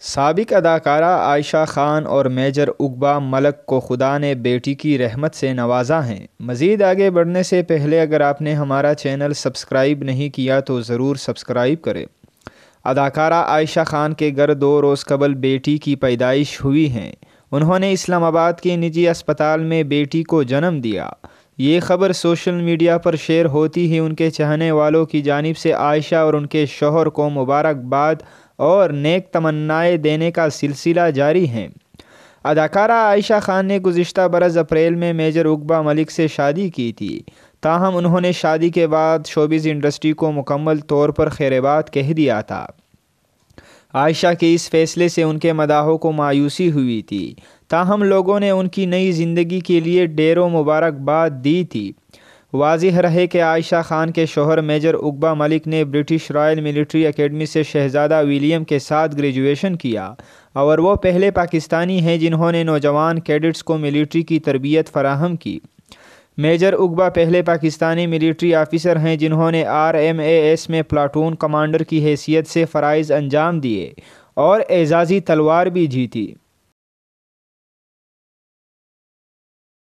سابق اداکارہ عائشہ خان اور میجر عقبہ ملک کو خدا نے بیٹی کی رحمت سے نوازا ہے۔ مزید آگے بڑھنے سے پہلے اگر آپ نے ہمارا چینل سبسکرائب نہیں کیا تو ضرور سبسکرائب کریں۔ اداکارہ عائشہ خان کے گھر 2 روز قبل بیٹی کی پیدائش ہوئی ہے۔ انہوں نے اسلام آباد کے نجی اسپتال میں بیٹی کو جنم دیا۔ یہ خبر سوشل میڈیا پر شیئر ہوتی ہی ان کے چاہنے والوں کی جانب سے عائشہ اور ان کے شوہر کو مبارکباد اور نیک تمنائیں دینے کا سلسلہ جاری ہے۔ اداکارہ عائشہ خان نے گزشتہ برس اپریل میں میجر عقبہ ملک سے شادی کی تھی، تاہم انہوں نے شادی کے بعد شوبز انڈسٹری کو مکمل طور پر خیرباد کہہ دیا تھا۔ عائشہ کے اس فیصلے سے ان کے مداحوں کو مایوسی ہوئی تھی، تاہم لوگوں نے ان کی نئی زندگی کے لیے ڈھیروں مبارکباد دی تھی۔ واضح رہے کہ عائشہ خان کے شوہر میجر عقبہ ملک نے برٹش رائل ملٹری اکیڈمی سے شہزادہ ولیم کے ساتھ گریجویشن کیا اور وہ پہلے پاکستانی ہیں جنہوں نے نوجوان کیڈٹس کو ملٹری کی تربیت فراہم کی۔ میجر عقبہ پہلے پاکستانی ملٹری آفیسر ہیں جنہوں نے RMAS میں پلاٹون کمانڈر کی حیثیت سے فرائض انجام دیے اور اعزازی تلوار بھی جیتی۔